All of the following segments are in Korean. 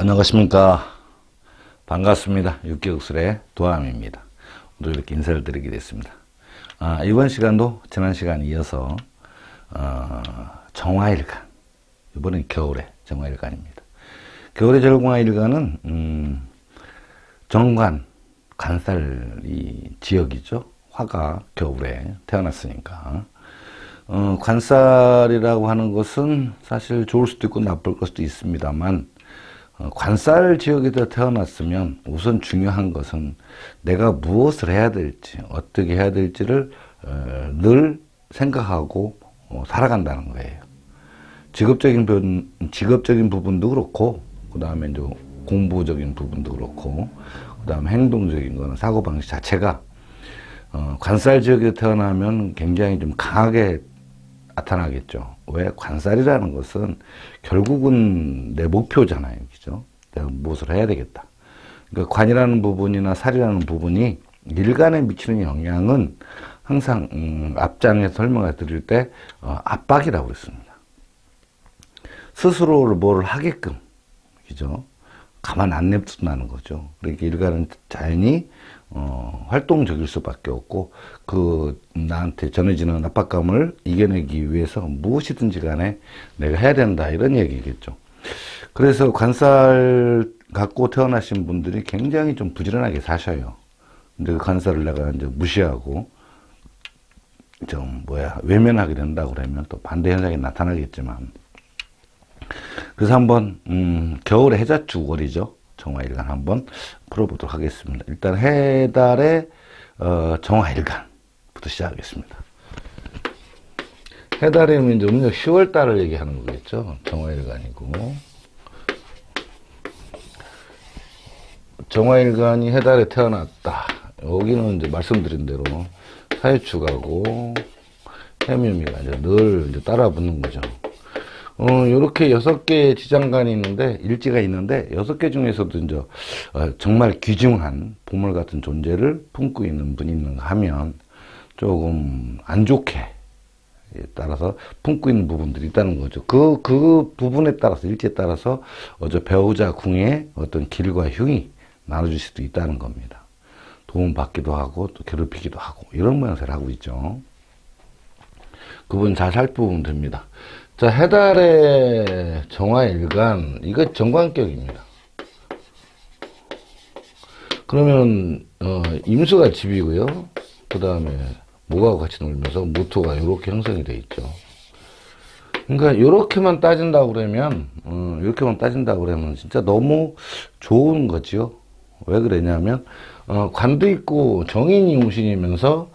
안녕하십니까. 반갑습니다. 육개국술의 도함입니다. 오늘 이렇게 인사를 드리게 됐습니다. 이번 시간도 지난 시간에 이어서 정화일간, 이번엔 겨울의 정화일간입니다. 겨울의 정화일간은 정관, 관살이 지역이죠. 화가 겨울에 태어났으니까. 관살이라고 하는 것은 사실 좋을 수도 있고 나쁠 수도 있습니다만, 관살 지역에서 태어났으면 우선 중요한 것은 내가 무엇을 해야 될지, 어떻게 해야 될지를 늘 생각하고 살아간다는 거예요. 직업적인 부분도 그렇고, 그 다음에 이제 공부적인 부분도 그렇고, 그 다음에 행동적인 거는 사고방식 자체가 관살 지역에 태어나면 굉장히 좀 강하게 나타나겠죠. 왜? 관살이라는 것은 결국은 내 목표잖아요. 그죠? 내가 무엇을 해야 되겠다. 그러니까 관이라는 부분이나 살이라는 부분이 일간에 미치는 영향은 항상 앞장에서 설명을 드릴 때 압박이라고 그랬습니다. 스스로를 뭘 하게끔, 그죠? 가만 안 냅둔다는 거죠. 그러니까 일간은 자연히 활동적일 수밖에 없고, 나한테 전해지는 압박감을 이겨내기 위해서 무엇이든지 간에 내가 해야 된다, 이런 얘기겠죠. 그래서 관살 갖고 태어나신 분들이 굉장히 좀 부지런하게 사셔요. 근데 그 관살을 내가 이제 무시하고, 외면하게 된다고 그러면 또 반대 현상이 나타나겠지만, 그래서 한번, 겨울의 해자주월이죠. 정화일간 한번 풀어보도록 하겠습니다. 일단 해달의 정화일간부터 시작하겠습니다. 해달이면 이제 음력 10월달을 얘기하는 거겠죠. 정화일간이고, 정화일간이 해달에 태어났다. 여기는 이제 말씀드린 대로 사유축하고 해묘미가 이제 늘 이제 따라 붙는 거죠. 요렇게 6개의 지장간이 있는데, 일지가 있는데, 6개 중에서도 이제, 정말 귀중한 보물 같은 존재를 품고 있는 분이 있는가 하면, 조금 안 좋게 따라서 품고 있는 부분들이 있다는 거죠. 그 부분에 따라서, 일지에 따라서, 배우자 궁의 어떤 길과 흉이 나눠질 수도 있다는 겁니다. 도움받기도 하고, 또 괴롭히기도 하고, 이런 모양새를 하고 있죠. 그 부분 잘 살펴보면 됩니다. 자, 해달의 정화일간, 이거 정관격입니다. 그러면 임수가 집이고요. 그 다음에 목하고 같이 놀면서 무토가 이렇게 형성이 되어 있죠. 그러니까 이렇게만 따진다고 그러면 진짜 너무 좋은 거지요. 왜 그러냐면 관도 있고 정인이 용신이면서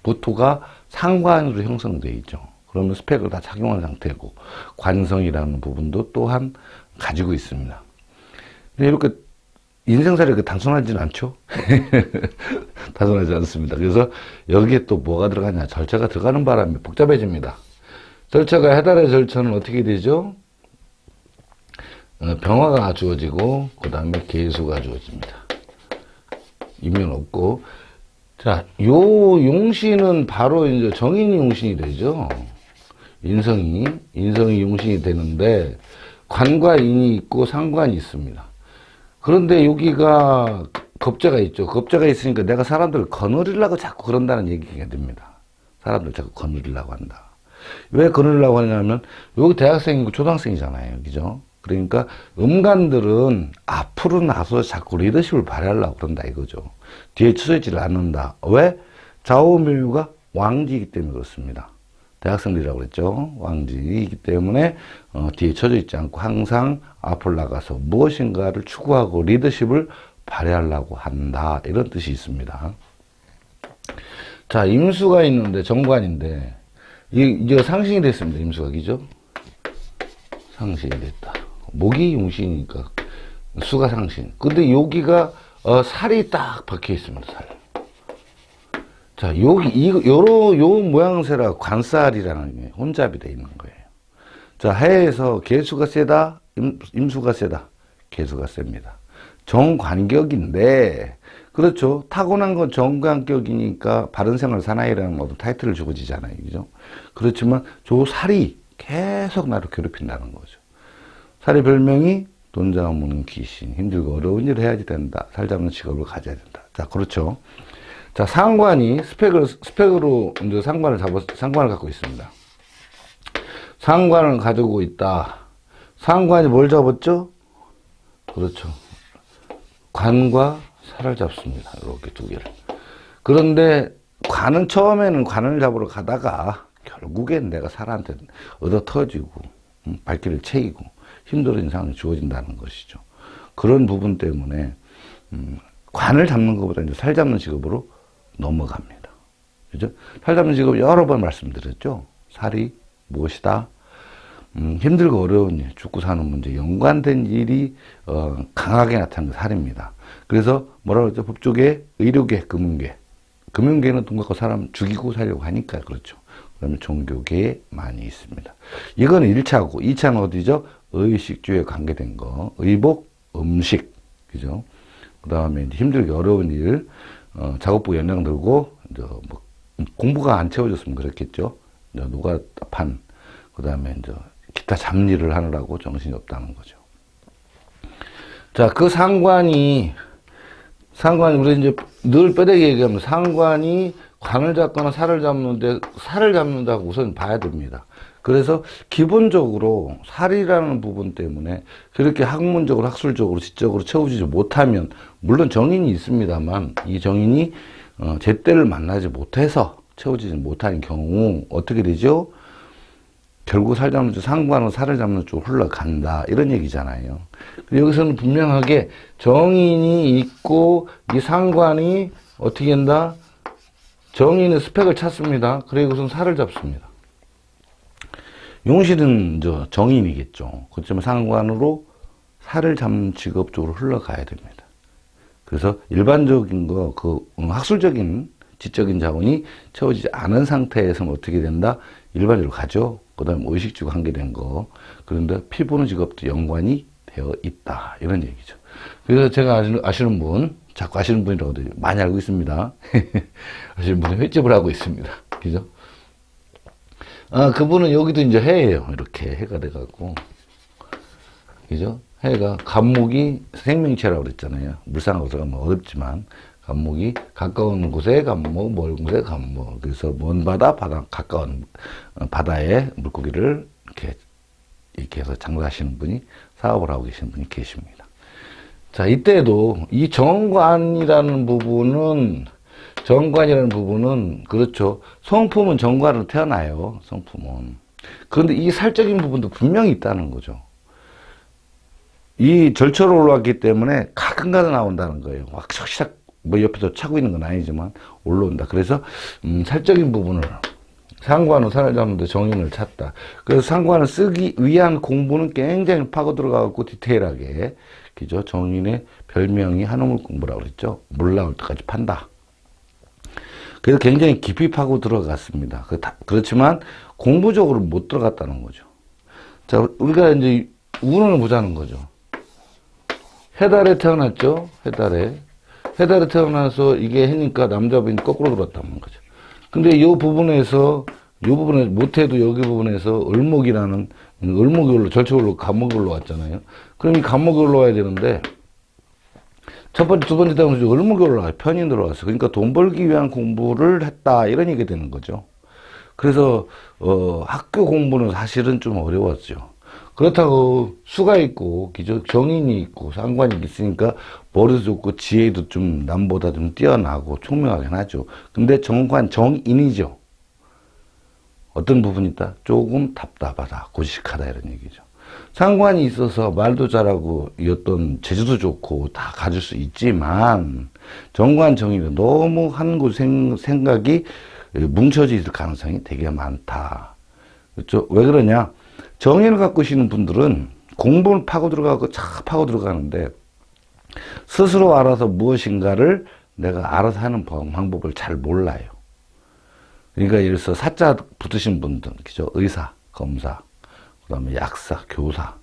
무토가 상관으로 형성되어 있죠. 그러면 스펙을 다 착용한 상태고, 관성이라는 부분도 또한 가지고 있습니다. 근데 이렇게 인생살이 그렇게 단순하지는 않죠? 단순하지 않습니다. 그래서 여기에 또 뭐가 들어가냐? 절차가 들어가는 바람에 복잡해집니다. 절차가, 해달의 절차는 어떻게 되죠? 병화가 주어지고, 그 다음에 계수가 주어집니다. 이면 없고, 자, 요 용신은 바로 이제 정인이 용신이 되죠. 인성이 용신이 되는데, 관과 인이 있고 상관이 있습니다. 그런데 여기가 겁재가 있죠. 겁재가 있으니까 내가 사람들을 거느리려고 자꾸 그런다는 얘기가 됩니다. 사람들 자꾸 거느리려고 한다. 왜 거느리려고 하냐면, 여기 대학생이고 초등학생이잖아요. 그죠? 그러니까 음간들은 앞으로 나서 자꾸 리더십을 발휘하려고 그런다 이거죠. 뒤에 쳐지지를 않는다. 왜? 좌우묘유가 왕지이기 때문에 그렇습니다. 대학생들이라고 그랬죠. 왕지이기 때문에 뒤에 쳐져 있지 않고 항상 앞으로 나가서 무엇인가를 추구하고 리더십을 발휘하려고 한다. 이런 뜻이 있습니다. 자, 임수가 있는데 정관인데 이제 상신이 됐습니다. 임수가, 그죠? 상신이 됐다. 목이 용신이니까 수가 상신. 근데 여기가 살이 딱 박혀 있습니다. 살. 자, 요 모양새라 관살이라는 게 혼잡이 되어 있는 거예요. 자, 해에서 계수가 세다, 임수가 세다. 계수가 셉니다. 정관격인데, 그렇죠. 타고난 건 정관격이니까 바른생활 사나이라는 어떤 타이틀을 주어지잖아요. 그죠? 그렇지만 저 살이 계속 나를 괴롭힌다는 거죠. 살이 별명이 돈 잡아먹는 귀신, 힘들고 어려운 일을 해야지 된다. 살 잡는 직업을 가져야 된다. 자, 그렇죠. 자, 상관이 스펙으로 이제 상관을 갖고 있습니다. 상관을 가지고 있다. 상관이 뭘 잡았죠? 그렇죠. 관과 살을 잡습니다. 이렇게 두 개를. 그런데 관은 처음에는 관을 잡으러 가다가 결국엔 내가 살한테 얻어 터지고 발길을 채이고 힘들어진 상황이 주어진다는 것이죠. 그런 부분 때문에 관을 잡는 것보다 이제 살 잡는 직업으로 넘어갑니다. 그죠? 살 잡는 직업 여러 번 말씀드렸죠. 살이 무엇이다? 힘들고 어려운 일, 죽고 사는 문제, 연관된 일이 강하게 나타나는 살입니다. 그래서 뭐라고 그러죠? 법조계, 의료계, 금융계. 금융계는 돈 갖고 사람 죽이고 살려고 하니까 그렇죠. 그러면 종교계에 많이 있습니다. 이거는 1차고, 2차는 어디죠? 의식주에 관계된 거. 의복, 음식. 그죠? 그 다음에 힘들게 어려운 일, 작업복 연장 들고, 뭐 공부가 안 채워졌으면 그랬겠죠. 노가판, 그 다음에 기타 잡일을 하느라고 정신이 없다는 거죠. 자, 그 상관이 우리 이제 늘 뼈대기 얘기하면 상관이 관을 잡거나 살을 잡는데 살을 잡는다고 우선 봐야 됩니다. 그래서 기본적으로 살이라는 부분 때문에 그렇게 학문적으로 학술적으로 지적으로 채워지지 못하면 물론 정인이 있습니다만 이 정인이 제때를 만나지 못해서 채워지지 못하는 경우 어떻게 되죠? 결국 살 잡는 쪽 상관은 살을 잡는 쪽으로 흘러간다 이런 얘기잖아요. 여기서는 분명하게 정인이 있고 이 상관이 어떻게 한다? 정인의 스펙을 찾습니다. 그리고선 살을 잡습니다. 용신은 정인이겠죠. 그렇지만 상관으로 살을 잡는 직업 쪽으로 흘러가야 됩니다. 그래서 일반적인 학술적인 지적인 자원이 채워지지 않은 상태에서는 어떻게 된다? 일반적으로 가죠. 그 다음에 의식주가 관계된 거. 그런데 피보는 직업도 연관이 되어 있다. 이런 얘기죠. 그래서 제가 아시는 분, 자꾸 아시는 분이라고 많이 알고 있습니다. 아시는 분이 횟집을 하고 있습니다. 그죠? 그분은 여기도 이제 해예요. 이렇게 해가 돼갖고. 그죠? 해가, 간목이 생명체라고 그랬잖아요. 물상으로 들어가면 어렵지만. 간목이 가까운 곳에 간목, 먼 곳에 간목. 그래서 먼 바다, 가까운 바다에 물고기를 이렇게 해서 장사하시는 분이, 사업을 하고 계시는 분이 계십니다. 자, 이때도 이 정관이라는 부분은, 그렇죠. 성품은 정관으로 태어나요. 성품은. 그런데 이 살적인 부분도 분명히 있다는 거죠. 이 절처로 올라왔기 때문에 가끔가다 나온다는 거예요. 확 뭐 옆에서 차고 있는 건 아니지만 올라온다. 그래서 살적인 부분을 상관으로 살을 잡는데 정인을 찾다. 그래서 상관을 쓰기 위한 공부는 굉장히 파고 들어가고 디테일하게, 그죠? 정인의 별명이 한우물 공부라고 그랬죠. 물 나올 때까지 판다. 그래서 굉장히 깊이 파고 들어갔습니다. 그렇지만 공부적으로 못 들어갔다는 거죠. 자, 우리가 이제 운을 보자는 거죠. 해달에 태어났죠. 해달에 태어나서 이게 해니까 남자분이 거꾸로 들어왔다는 거죠. 근데 이 부분에 못해도 여기 부분에서 을목이 절초울로 간목이 올라왔잖아요. 그럼 이 간목이 올라와야 되는데, 첫 번째, 두 번째 때문에 을목이 올라와요. 편이 들어왔어. 그러니까 돈 벌기 위한 공부를 했다. 이런 얘기가 되는 거죠. 그래서, 학교 공부는 사실은 좀 어려웠죠. 그렇다고 수가 있고 정인이 있고 상관이 있으니까 머리도 좋고 지혜도 좀 남보다 좀 뛰어나고 총명하긴 하죠. 근데 정인이죠. 어떤 부분이 있다? 조금 답답하다, 고지식하다 이런 얘기죠. 상관이 있어서 말도 잘하고 어떤 재주도 좋고 다 가질 수 있지만 정관 정인은 너무 한 곳 생각이 뭉쳐져 있을 가능성이 되게 많다. 그렇죠? 왜 그러냐? 정인을 갖고 계시는 분들은 공부를 파고 들어가는데 스스로 알아서 무엇인가를 내가 알아서 하는 방법을 잘 몰라요. 그러니까 예를 들어서 사자 붙으신 분들, 그죠? 의사, 검사, 그 다음에 약사, 교사,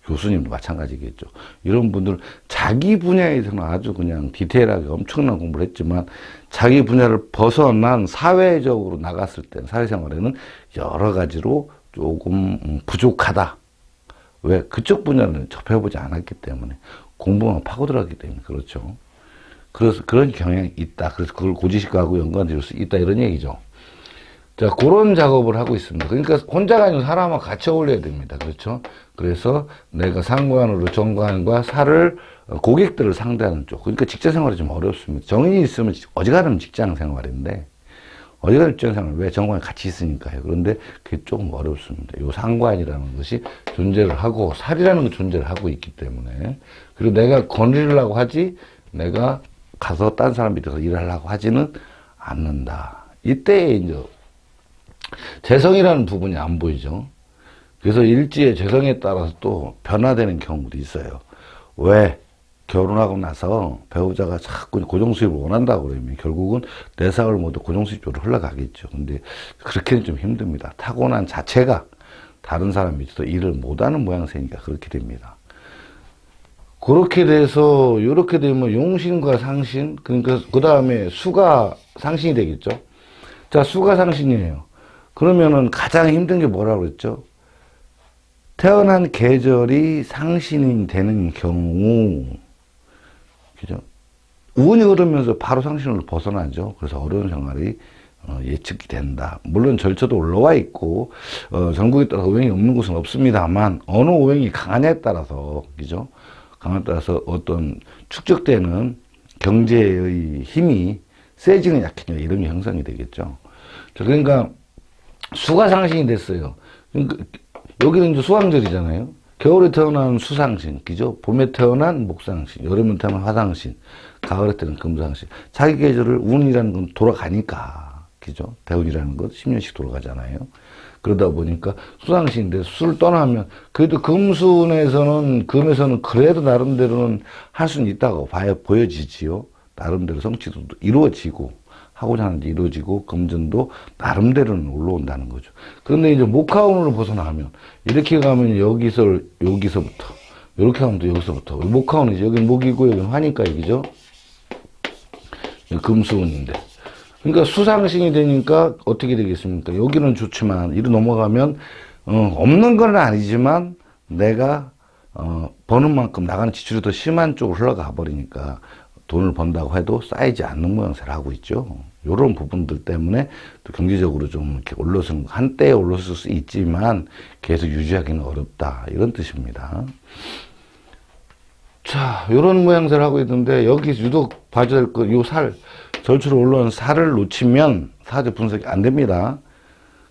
교수님도 마찬가지겠죠. 이런 분들 자기 분야에서는 아주 그냥 디테일하게 엄청난 공부를 했지만 자기 분야를 벗어난 사회적으로 나갔을 때 사회생활에는 여러 가지로 조금 부족하다. 왜? 그쪽 분야는 접해보지 않았기 때문에. 공부만 파고들었기 때문에. 그렇죠. 그래서 그런 경향이 있다. 그래서 그걸 고지식하고 연관될 수 있다. 이런 얘기죠. 자, 그런 작업을 하고 있습니다. 그러니까 혼자가 아니고 사람하고 같이 어울려야 됩니다. 그렇죠? 그래서 내가 상관으로 정관과 사를, 고객들을 상대하는 쪽. 그러니까 직장 생활이 좀 어렵습니다. 정인이 있으면 어지간하면 직장 생활인데, 어지간하면 직장 생활, 왜 정관이 같이 있으니까요. 그런데 그게 조금 어렵습니다. 요 상관이라는 것이 존재를 하고, 살이라는 건 존재를 하고 있기 때문에. 그리고 내가 건드리려고 하지, 내가 가서 딴 사람 밑에서 일하려고 하지는 않는다. 이때 이제 재성이라는 부분이 안 보이죠. 그래서 일지의 재성에 따라서 또 변화되는 경우도 있어요. 왜? 결혼하고 나서 배우자가 자꾸 고정수입을 원한다고 그러면 결국은 내 사업을 모두 고정수입 쪽으로 흘러가겠죠. 근데 그렇게는 좀 힘듭니다. 타고난 자체가 다른 사람 밑에서 일을 못하는 모양새니까 그렇게 됩니다. 그렇게 돼서 이렇게 되면 용신과 상신, 그러니까 그 다음에 수가 상신이 되겠죠. 자, 수가 상신이에요. 그러면은 가장 힘든 게 뭐라고 그랬죠? 태어난 계절이 상신이 되는 경우, 그죠? 운이 흐르면서 바로 상신으로 벗어나죠. 그래서 어려운 생활이 예측이 된다. 물론 절차도 올라와 있고, 전국에 따라서 오행이 없는 곳은 없습니다만, 어느 오행이 강하냐에 따라서, 그죠? 강하냐에 따라서 어떤 축적되는 경제의 힘이 세지는 약해지는 이런 게 형성이 되겠죠. 자, 그러니까, 수가 상신이 됐어요. 그러니까 여기는 이제 수왕절이잖아요. 겨울에 태어난 수상신, 그죠? 봄에 태어난 목상신, 여름에 태어난 화상신, 가을에 태어난 금상신. 자기 계절을 운이라는 건 돌아가니까, 그죠? 대운이라는 건 10년씩 돌아가잖아요. 그러다 보니까 수상신인데 수를 떠나면 그래도 금에서는 그래도 나름대로는 할 수는 있다고 보여지지요. 나름대로 성취도 이루어지고. 하고자 하는 게 이루어지고 금전도 나름대로는 올라온다는 거죠. 그런데 이제 목화운으로 벗어나면 이렇게 가면 여기서부터 이렇게 가면 또 여기서부터 목화운이죠. 여기는 목이고 여기는 화니까 얘기죠. 금수운인데 그러니까 수상신이 되니까 어떻게 되겠습니까? 여기는 좋지만 이리 넘어가면 없는 건 아니지만 내가 버는 만큼 나가는 지출이 더 심한 쪽으로 흘러가 버리니까 돈을 번다고 해도 쌓이지 않는 모양새를 하고 있죠. 이런 부분들 때문에 또 경제적으로 좀 이렇게 한때에 올랐을 수 있지만 계속 유지하기는 어렵다. 이런 뜻입니다. 자, 이런 모양새를 하고 있는데 여기 유독 봐줘야 될 거, 요 살, 절추로 올라온 살을 놓치면 사주 분석이 안 됩니다.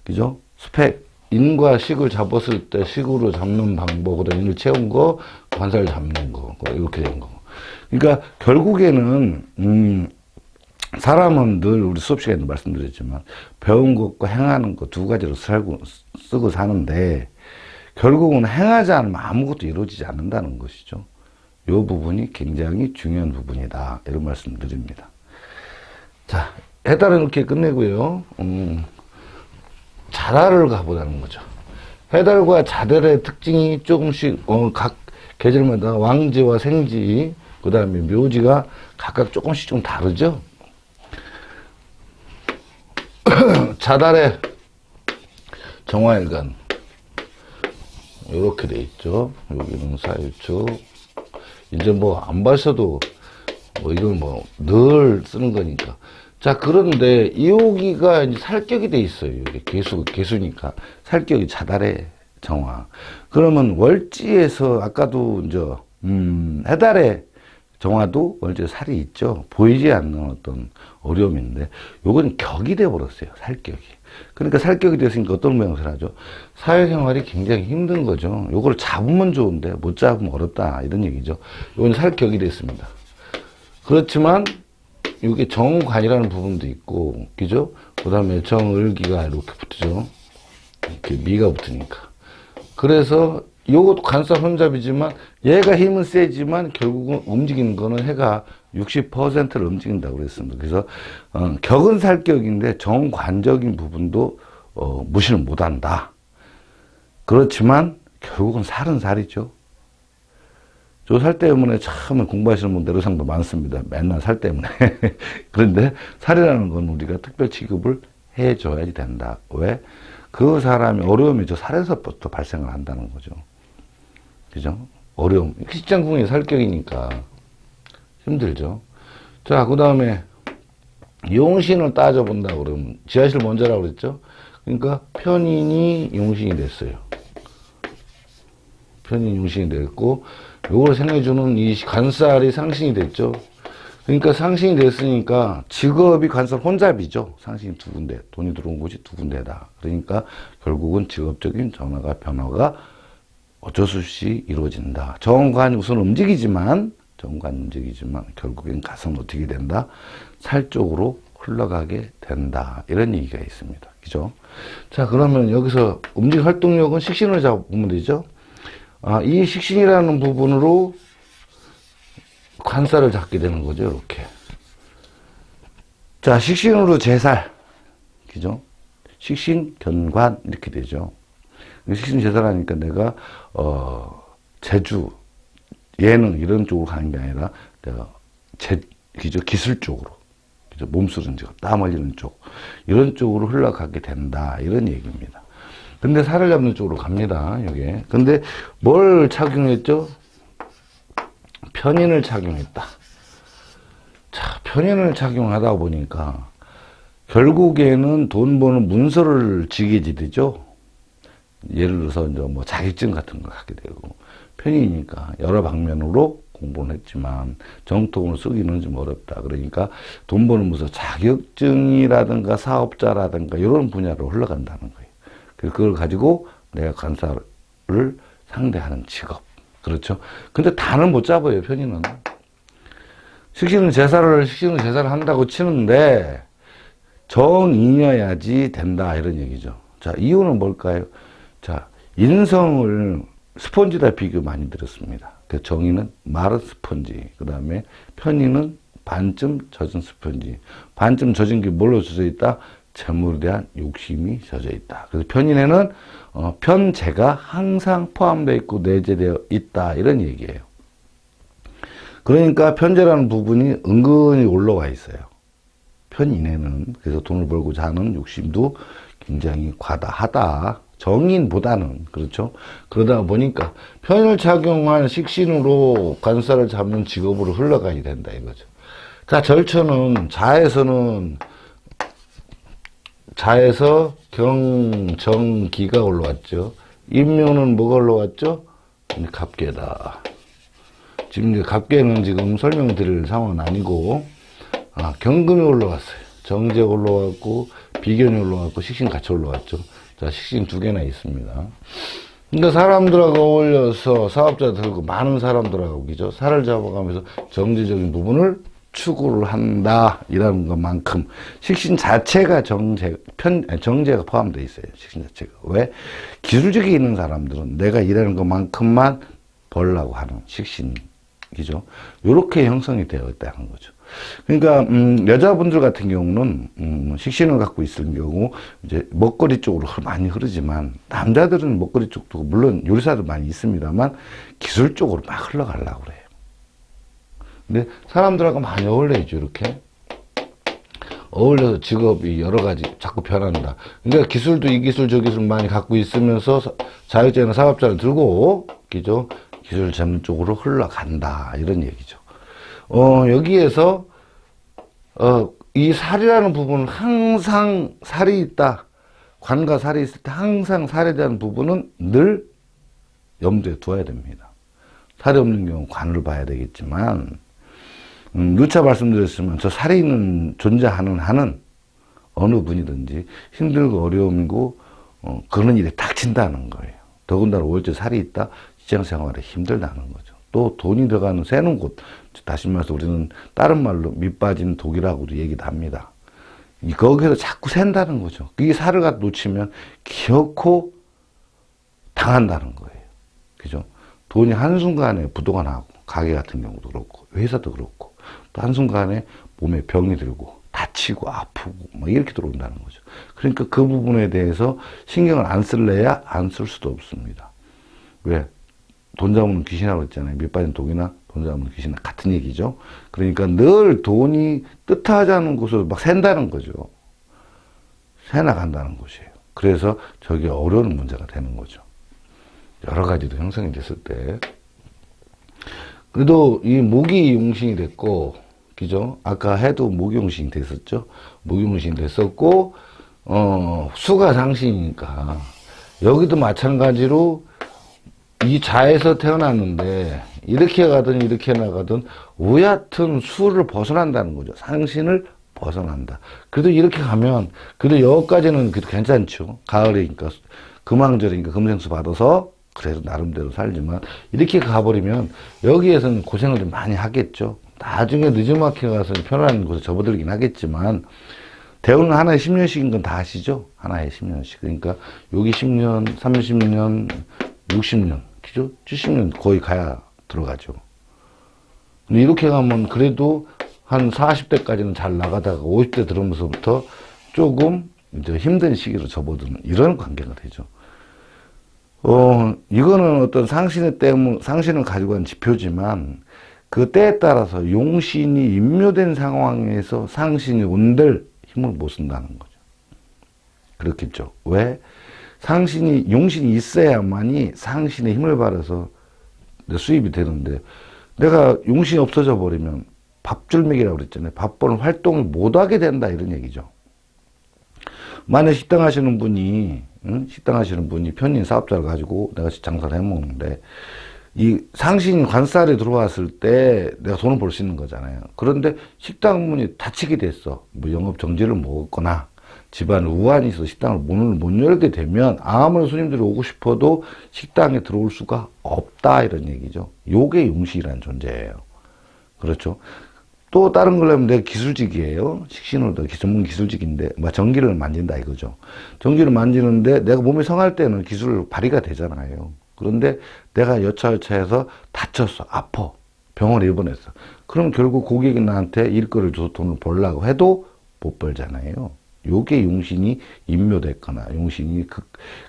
그죠? 스펙, 인과 식을 잡았을 때 식으로 잡는 방법으로 인을 채운 거, 관살 잡는 거, 이렇게 된 거. 그러니까 결국에는 사람은 늘 우리 수업 시간에도 말씀드렸지만 배운 것과 행하는 것 두 가지로 쓰고 사는데 결국은 행하지 않으면 아무것도 이루어지지 않는다는 것이죠. 이 부분이 굉장히 중요한 부분이다. 이런 말씀 드립니다. 자, 해달은 이렇게 끝내고요. 자달을 가보자는 거죠. 해달과 자달의 특징이 조금씩 각 계절마다 왕지와 생지 그 다음에 묘지가 각각 조금씩 좀 다르죠. 자달의 정화일간 이렇게 돼 있죠. 여기는 사유축. 이제 뭐 안 봐서도 이건 늘 쓰는 거니까. 자, 그런데 이호기가 이제 살격이 돼 있어요. 이게 개수니까 살격이 자달의 정화. 그러면 월지에서 아까도 이제 해달의 정화도 월지에 살이 있죠. 보이지 않는 어떤 어려움인데 요건 격이 돼 버렸어요. 살격이. 그러니까 살격이 됐으니까 어떤 모양새를 하죠? 사회생활이 굉장히 힘든 거죠. 요걸 잡으면 좋은데 못 잡으면 어렵다 이런 얘기죠. 요건 살격이 됐습니다. 그렇지만 이게 정관이라는 부분도 있고, 그죠? 그 다음에 정을기가 이렇게 붙죠. 이렇게 미가 붙으니까. 그래서 요것도 간사 혼잡이지만 얘가 힘은 세지만 결국은 움직이는 거는 해가 60%를 움직인다고 그랬습니다. 그래서 격은 살격인데 정관적인 부분도 무시를 못한다. 그렇지만 결국은 살은 살이죠. 저 살 때문에 참 공부하시는 분들 의상도 많습니다. 맨날 살 때문에. 그런데 살이라는 건 우리가 특별 취급을 해줘야지 된다. 왜? 그 사람이 어려움이 저 살에서부터 발생을 한다는 거죠. 그죠? 어려움. 식장궁의 살격이니까 힘들죠. 자, 그 다음에 용신을 따져본다 그러면 지하실 먼저라고 그랬죠? 그러니까 편인이 용신이 됐어요. 편인 용신이 됐고, 요걸 생겨주는 이 관살이 상신이 됐죠. 그러니까 상신이 됐으니까 직업이 관살 혼잡이죠. 상신이 두 군데, 돈이 들어온 곳이 두 군데다. 그러니까 결국은 직업적인 변화가 어쩔 수 없이 이루어진다. 정관이 우선 움직이지만 결국엔 가서는 어떻게 된다? 살 쪽으로 흘러가게 된다. 이런 얘기가 있습니다. 그죠? 자, 그러면 여기서 움직 활동력은 식신을 잡으면 되죠? 이 식신이라는 부분으로 관살을 잡게 되는 거죠. 이렇게. 자, 식신으로 제살. 그죠? 식신, 견관, 이렇게 되죠. 식신 제살하니까 내가, 재주, 예능, 이런 쪽으로 가는 게 아니라, 내가, 그죠? 기술 쪽으로. 그죠? 몸쓰는 쪽, 땀 흘리는 쪽. 이런 쪽으로 흘러가게 된다. 이런 얘기입니다. 근데 살을 잡는 쪽으로 갑니다. 이게. 근데 뭘 착용했죠? 편인을 착용했다. 자, 편인을 착용하다 보니까 결국에는 돈 버는 문서를 지게 되죠. 예를 들어서 이제 뭐 자격증 같은 거 갖게 되고, 편인이니까 여러 방면으로 공부는 했지만 정통으로 쓰기는 좀 어렵다. 그러니까 돈 버는 문서, 자격증이라든가 사업자라든가 이런 분야로 흘러간다는 거예요. 그걸 가지고 내가 관사를 상대하는 직업. 그렇죠. 근데 단을 못 잡아요, 편인은. 식신은 제사를 한다고 치는데, 정인이어야지 된다, 이런 얘기죠. 자, 이유는 뭘까요? 자, 인성을 스펀지다 비교 많이 들었습니다. 그 정인은 마른 스펀지, 그 다음에 편인은 반쯤 젖은 스펀지. 반쯤 젖은 게 뭘로 젖어 있다? 재물에 대한 욕심이 젖어 있다. 그래서 편인에는 편재가 항상 포함되어 있고 내재되어 있다. 이런 얘기예요. 그러니까 편재라는 부분이 은근히 올라와 있어요. 편인에는. 그래서 돈을 벌고자 하는 욕심도 굉장히 과다하다. 정인보다는. 그렇죠. 그러다 보니까 편을 착용한 식신으로 관사를 잡는 직업으로 흘러가야 된다 이거죠. 자, 절처는 자에서 경정기가 올라왔죠. 인묘는 뭐가 올라왔죠? 갑계다. 지금 이제 갑계는 지금 설명드릴 상황은 아니고, 경금이 올라왔어요. 정제가 올라왔고, 비견이 올라왔고, 식신 같이 올라왔죠. 자, 식신 두 개나 있습니다. 근데 사람들하고 어울려서 사업자 들고 많은 사람들하고, 그죠? 살을 잡아가면서 정제적인 부분을 추구를 한다. 이라는 것만큼 식신 자체가 정제가 포함되어 있어요. 식신 자체가. 왜? 기술적이 있는 사람들은 내가 일하는 것만큼만 벌라고 하는 식신이죠. 요렇게 형성이 되어 있다는 거죠. 그러니까 여자분들 같은 경우는 식신을 갖고 있을 경우 이제 먹거리 쪽으로 많이 흐르지만, 남자들은 먹거리 쪽도 물론 요리사도 많이 있습니다만 기술 쪽으로 막 흘러가려고 그래요. 근데 사람들하고 많이 어울려야죠. 이렇게 어울려서 직업이 여러 가지 자꾸 변한다. 그러니까 기술도 이 기술 저 기술 많이 갖고 있으면서 자격증이나 사업자를 들고, 그죠? 기술 전문 쪽으로 흘러간다. 이런 얘기죠. 여기에서 이 살이라는 부분은 항상 살이 있다. 관과 살이 있을 때 항상 살에 대한 부분은 늘 염두에 두어야 됩니다. 살이 없는 경우 관을 봐야 되겠지만, 누차 말씀드렸지만 저 살이 있는 존재하는 한은 어느 분이든지 힘들고 어려움이고 그런 일에 닥친다는 거예요. 더군다나 오히려 살이 있다, 직장생활에 힘들다는 거죠. 또 돈이 들어가는 새는 곳, 다시 말해서 우리는 다른 말로 밑 빠진 독이라고도 얘기도 합니다. 거기서 자꾸 샌다는 거죠. 이 살을 갖다 놓치면 기어코 당한다는 거예요. 그죠? 돈이 한순간에 부도가 나고, 가게 같은 경우도 그렇고, 회사도 그렇고, 또 한순간에 몸에 병이 들고, 다치고, 아프고, 막 이렇게 들어온다는 거죠. 그러니까 그 부분에 대해서 신경을 안 쓸래야 안 쓸 수도 없습니다. 왜? 돈 잡으면 귀신이라고 했잖아요. 밑 빠진 독이나 돈 잡으면 귀신이나 같은 얘기죠. 그러니까 늘 돈이 뜻하지 않은 곳으로 막 샌다는 거죠. 새나간다는 곳이에요. 그래서 저게 어려운 문제가 되는 거죠. 여러 가지로 형성이 됐을 때. 그래도 이 목이 용신이 됐고, 그죠? 아까 해도 목이 용신이 됐었죠? 목이 용신이 됐었고, 수가 상신이니까. 여기도 마찬가지로 이 자에서 태어났는데, 이렇게 가든 이렇게 나가든, 우얕은 수를 벗어난다는 거죠. 상신을 벗어난다. 그래도 이렇게 가면, 그래도 여기까지는 그래도 괜찮죠. 가을이니까, 금왕절이니까 금생수 받아서, 그래도 나름대로 살지만, 이렇게 가버리면, 여기에서는 고생을 좀 많이 하겠죠. 나중에 늦은마켓 가서 편안한 곳에 접어들긴 하겠지만, 대우는 하나에 10년씩인 건 다 아시죠? 하나에 10년씩. 그러니까, 여기 10년, 30년, 60년, 그죠? 70년 거의 가야 들어가죠. 근데 이렇게 가면 그래도 한 40대까지는 잘 나가다가 50대 들어오면서부터 조금 이제 힘든 시기로 접어드는 이런 관계가 되죠. 이거는 어떤 상신을 가지고 간 지표지만 그 때에 따라서 용신이 임묘된 상황에서 상신이 온들 힘을 못 쓴다는 거죠. 그렇겠죠. 왜? 용신이 있어야만이 상신의 힘을 받아서 수입이 되는데, 내가 용신이 없어져 버리면 밥줄먹이라고 그랬잖아요. 밥벌 활동을 못 하게 된다, 이런 얘기죠. 만약 식당 하시는 분이 편인 사업자를 가지고 내가 장사를 해먹는데, 이 상신이 관살에 들어왔을 때 내가 돈을 벌 수 있는 거잖아요. 그런데 식당 문이 닫히게 됐어. 뭐 영업 정지를 먹었거나, 집안 우환이 있어서 식당을 문을 못 열게 되면 아무리 손님들이 오고 싶어도 식당에 들어올 수가 없다, 이런 얘기죠. 요게 용신이라는 존재예요. 그렇죠. 또 다른 걸 하면 내가 기술직이에요. 식신으로도 전문 기술직인데 전기를 만진다 이거죠. 전기를 만지는데 내가 몸이 성할 때는 기술 발휘가 되잖아요. 그런데 내가 여차여차해서 다쳤어. 아파. 병원에 입원했어. 그럼 결국 고객이 나한테 일거리를 줘서 돈을 벌라고 해도 못 벌잖아요. 요게 용신이 임묘됐거나 용신이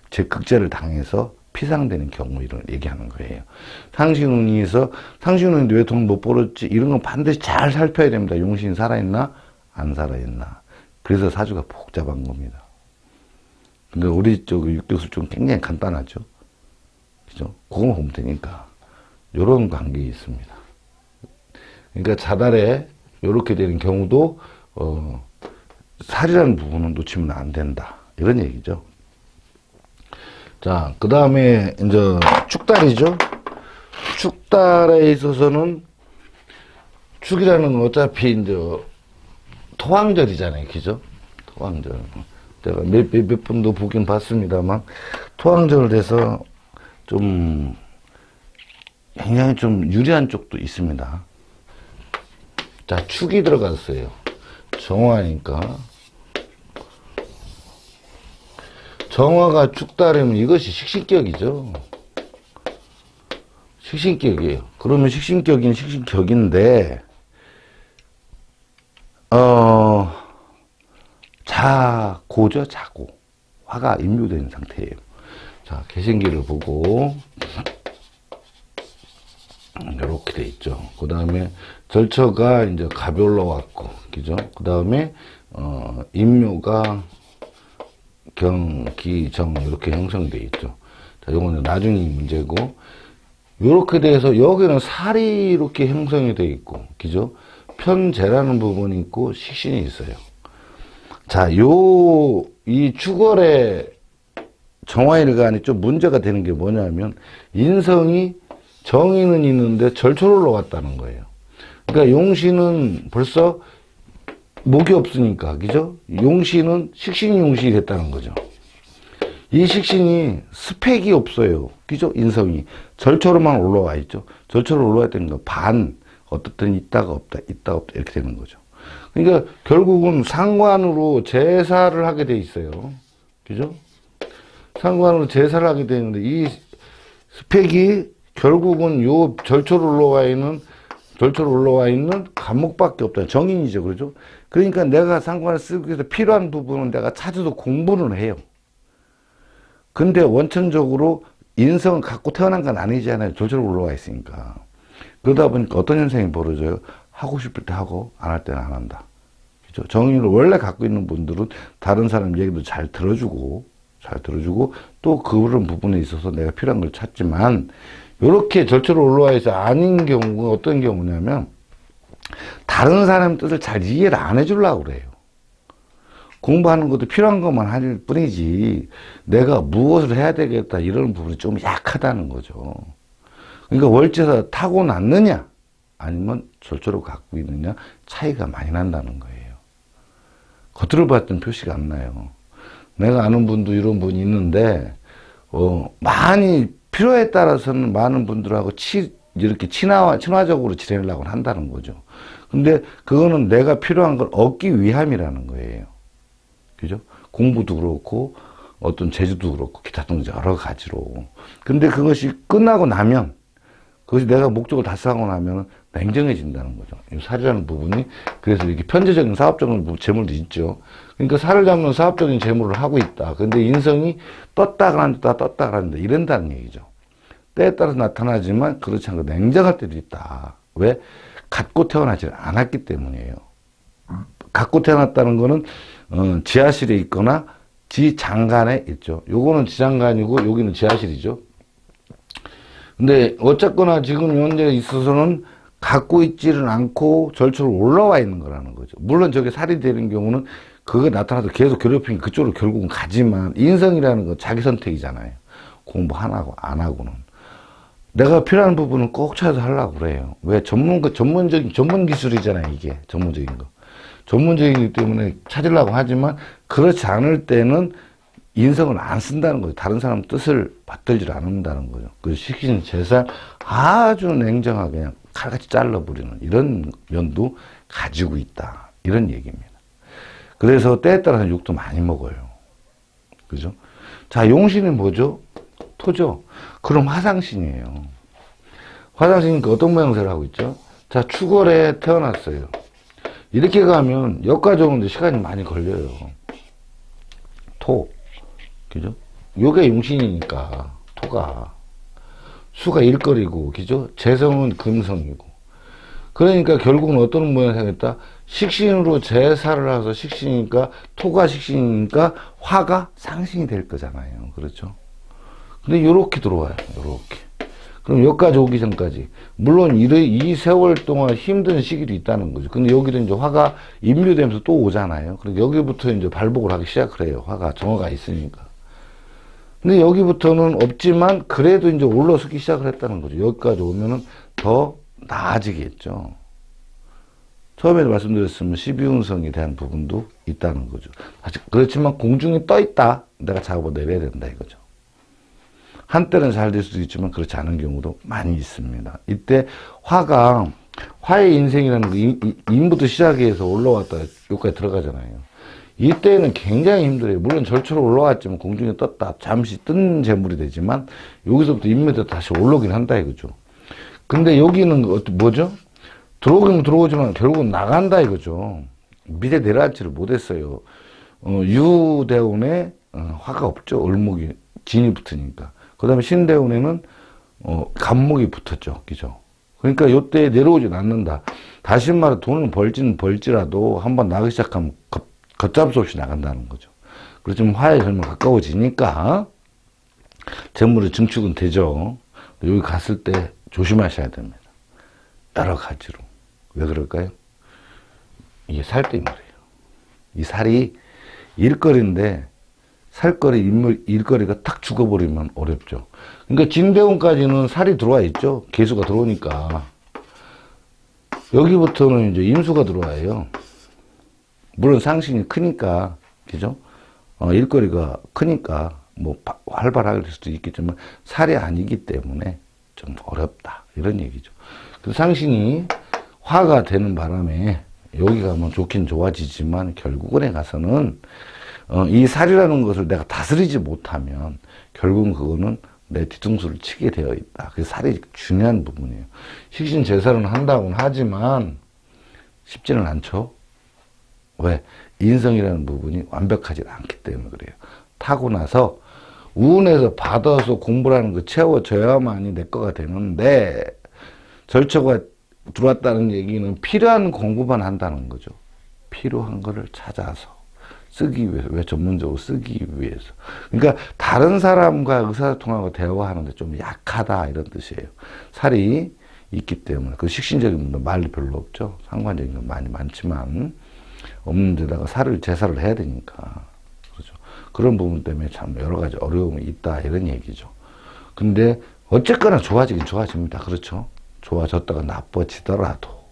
극제를 당해서 피상되는 경우를 얘기하는 거예요. 상신운인데 왜 돈 못 벌었지? 이런 건 반드시 잘 살펴야 됩니다. 용신이 살아있나? 안 살아있나? 그래서 사주가 복잡한 겁니다. 근데 우리 쪽 육교술 좀 굉장히 간단하죠. 그죠? 그거 보면 되니까. 요런 관계 있습니다. 그러니까 자달에 요렇게 되는 경우도, 살이라는 부분은 놓치면 안 된다. 이런 얘기죠. 자, 그 다음에, 이제, 축달이죠. 축달에 있어서는, 축이라는 건 어차피, 이제, 토왕절이잖아요. 그죠? 토왕절. 제가 몇 번도 보긴 봤습니다만, 토왕절 돼서 좀, 굉장히 좀 유리한 쪽도 있습니다. 자, 축이 들어갔어요. 정화니까. 정화가 축달이면 이것이 식신격이죠. 식신격이에요. 그러면 식신격인 식신격인데, 자고죠, 자고. 화가 임묘된 상태예요. 자, 개신기를 보고, 이렇게 돼 있죠. 그 다음에 절처가 이제 가별로 왔고, 그죠? 그 다음에, 임묘가 경, 기, 정, 이렇게 형성되어 있죠. 자, 요거는 나중에 문제고, 요렇게 돼서 여기는 살이 이렇게 형성이 되어 있고, 그죠? 편재라는 부분이 있고, 식신이 있어요. 자, 이 축월의 정화일간이 좀 문제가 되는 게 뭐냐면, 인성이 정의는 있는데 절초로 올라왔다는 거예요. 그러니까 용신은 벌써 목이 없으니까, 그죠? 용신은 식신이 용신이 됐다는 거죠. 이 식신이 스펙이 없어요. 그죠? 인성이. 절초로만 올라와 있죠. 절초로 올라와 있다는 거 어떻든 있다가 없다, 있다가 없다, 이렇게 되는 거죠. 그러니까 결국은 상관으로 제사를 하게 돼 있어요. 그죠? 상관으로 제사를 하게 되는데, 이 스펙이 결국은 요 절초로 올라와 있는 감목밖에 없다. 정인이죠. 그렇죠? 그러니까 내가 상관을 쓰기 위해서 필요한 부분은 내가 찾아도 공부는 해요. 근데 원천적으로 인성을 갖고 태어난 건 아니잖아요. 절초로 올라와 있으니까. 그러다 보니까 어떤 현상이 벌어져요? 하고 싶을 때 하고, 안 할 때는 안 한다. 그죠? 정인을 원래 갖고 있는 분들은 다른 사람 얘기도 잘 들어주고, 잘 들어주고 또 그런 부분에 있어서 내가 필요한 걸 찾지만 이렇게 절차로 올라와 있어 아닌 경우가 어떤 경우냐면 다른 사람 뜻을 잘 이해를 안 해주려고 그래요. 공부하는 것도 필요한 것만 할 뿐이지 내가 무엇을 해야 되겠다 이런 부분이 좀 약하다는 거죠. 그러니까 월제사 타고났느냐 아니면 절차로 갖고 있느냐 차이가 많이 난다는 거예요. 겉으로 봤던 표시가 안 나요. 내가 아는 분도 이런 분이 있는데 많이 필요에 따라서는 많은 분들하고 이렇게 친화적으로 지내려고 한다는 거죠. 근데 그거는 내가 필요한 걸 얻기 위함이라는 거예요. 그죠? 공부도 그렇고 어떤 재주도 그렇고 기타 등등 여러 가지로. 근데 그것이 끝나고 나면 그것이 내가 목적을 달성하고 나면 냉정해진다는 거죠. 이 살이라는 부분이 그래서 이렇게 편제적인 사업적인 재물도 있죠. 그러니까 살을 잡는 사업적인 재물을 하고 있다. 근데 인성이 떴다 그런다 떴다 그런다 이런다는 얘기죠. 때에 따라서 나타나지만 그렇지 않고 냉정할 때도 있다. 왜? 갖고 태어나지 않았기 때문이에요. 갖고 태어났다는 거는 지하실에 있거나 지장간에 있죠. 요거는 지장간이고 여기는 지하실이죠. 근데 어쨌거나 지금 현재 있어서는 갖고 있지는 않고 절차로 올라와 있는 거라는 거죠. 물론 저게 살이 되는 경우는 그거 나타나도 계속 괴롭히면 그쪽으로 결국은 가지만 인성이라는 건 자기 선택이잖아요. 공부 안 하고 안 하고는. 내가 필요한 부분은 꼭 찾아서 하려고 그래요. 왜? 전문 기술이잖아요, 이게. 전문적인 거. 전문적이기 때문에 찾으려고 하지만 그렇지 않을 때는 인성을 안 쓴다는 거죠. 다른 사람 뜻을 받들지 않는다는 거죠. 그 시키는 제살 아주 냉정하게 그냥 칼같이 잘라버리는 이런 면도 가지고 있다. 이런 얘기입니다. 그래서 때에 따라서 욕도 많이 먹어요. 그죠? 자, 용신이 뭐죠? 토죠? 그럼 화상신이에요. 화상신이니까 어떤 모양새를 하고 있죠? 자, 축월에 태어났어요. 이렇게 가면 여기까지 오는데 시간이 많이 걸려요. 토. 그죠? 요게 용신이니까, 토가. 수가 일거리고, 그죠? 재성은 금성이고. 그러니까 결국은 어떤 모양을 하겠다? 식신으로 재살을 해서 식신이니까, 토가 식신이니까, 화가 상신이 될 거잖아요. 그렇죠? 근데 요렇게 들어와요. 요렇게. 그럼 여기까지 오기 전까지. 물론 이 세월 동안 힘든 시기도 있다는 거죠. 근데 여기도 이제 화가 인묘되면서 또 오잖아요. 그럼 여기부터 이제 발복을 하기 시작을 해요. 화가, 정화가 있으니까. 근데 여기부터는 없지만 그래도 이제 올라서기 시작을 했다는 거죠. 여기까지 오면은 더 나아지겠죠. 처음에도 말씀드렸으면 12운성에 대한 부분도 있다는 거죠. 그렇지만 공중에 떠 있다. 내가 잡아 내려야 된다 이거죠. 한때는 잘 될 수도 있지만 그렇지 않은 경우도 많이 있습니다. 이때 화의 인생이라는 거, 인부터 시작해서 올라왔다가 여기까지 들어가잖아요. 이때는 굉장히 힘들어요. 물론 절처로 올라왔지만 공중에 떴다. 잠시 뜬 재물이 되지만 여기서부터 인매도 다시 올라오긴 한다 이거죠. 근데 여기는 뭐죠? 들어오긴 들어오지만 결국은 나간다 이거죠. 밑에 내려앉지를 못했어요. 유대운에 화가 없죠. 을목이 진이 붙으니까. 그 다음에 신대운에는 간목이 붙었죠. 그죠? 그러니까 요때 내려오진 않는다. 다시 말해 돈을 벌지라도 한번 나가기 시작하면 걷잡을 수 없이 나간다는 거죠. 그렇지만 화에 정말 가까워지니까 재물의 증축은 되죠. 여기 갔을 때 조심하셔야 됩니다. 여러 가지로. 왜 그럴까요? 이게 살 때문이에요. 이 살이 일거리인데 살거리, 일거리가 탁 죽어버리면 어렵죠. 그러니까 진대운까지는 살이 들어와 있죠. 개수가 들어오니까. 여기부터는 이제 임수가 들어와요. 물론 상신이 크니까, 그죠? 일거리가 크니까, 뭐, 활발하게 될 수도 있겠지만, 살이 아니기 때문에 좀 어렵다. 이런 얘기죠. 그래서 상신이 화가 되는 바람에, 여기 가면 좋긴 좋아지지만, 결국에 가서는, 이 살이라는 것을 내가 다스리지 못하면 결국은 그거는 내 뒤통수를 치게 되어 있다. 그래서 살이 중요한 부분이에요. 식신 제살은 한다고는 하지만 쉽지는 않죠. 왜? 인성이라는 부분이 완벽하지 않기 때문에 그래요. 타고나서 운에서 받아서 공부라는 거 채워져야만이 내 거가 되는데 절처가 들어왔다는 얘기는 필요한 공부만 한다는 거죠. 필요한 거를 찾아서 쓰기 위해서. 왜 전문적으로 쓰기 위해서. 그러니까 다른 사람과 의사소통하고 대화하는데 좀 약하다 이런 뜻이에요. 살이 있기 때문에. 그 식신적인 분들 말이 별로 없죠. 상관적인 건 많이 많지만 없는 데다가 제사를 해야 되니까. 그렇죠. 그런 부분 때문에 참 여러 가지 어려움이 있다 이런 얘기죠. 근데 어쨌거나 좋아지긴 좋아집니다. 그렇죠. 좋아졌다가 나빠지더라도.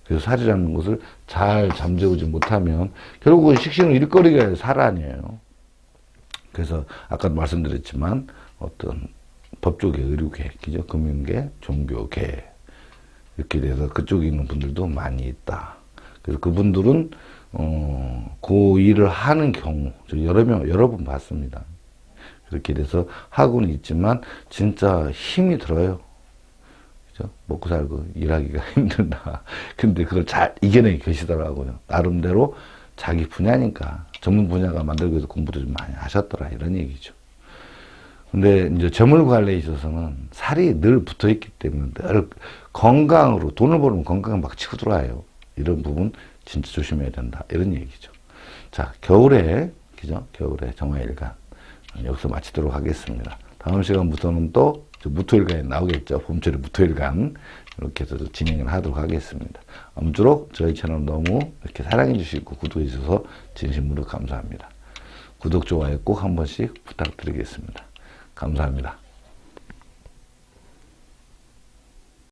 그래서 살이라는 것을 잘 잠재우지 못하면 결국은 식신을 일거리가 살 아니에요. 그래서 아까도 말씀드렸지만 어떤 법조계, 의료계, 그죠? 금융계, 종교계 이렇게 돼서 그쪽에 있는 분들도 많이 있다. 그래서 그분들은 그 일을 하는 경우 여러 번 봤습니다. 그렇게 돼서 하고는 있지만 진짜 힘이 들어요. 그죠? 먹고 살고 일하기가 힘들다. 근데 그걸 잘 이겨내고 계시더라고요. 나름대로 자기 분야니까 전문 분야가 만들기 위해서 공부도 좀 많이 하셨더라 이런 얘기죠. 근데 이제 재물 관리에 있어서는 살이 늘 붙어 있기 때문에 늘 건강으로 돈을 벌면 건강 막 치고 들어와요. 이런 부분 진짜 조심해야 된다 이런 얘기죠. 자, 겨울에 그죠? 겨울에 정화일간 여기서 마치도록 하겠습니다. 다음 시간부터는 또 무토일간이 나오겠죠. 봄철의 무토일간 이렇게 해서 진행을 하도록 하겠습니다. 아무쪼록 저희 채널 너무 이렇게 사랑해 주시고 구독해 주셔서 진심으로 감사합니다. 구독, 좋아요 꼭 한 번씩 부탁드리겠습니다. 감사합니다.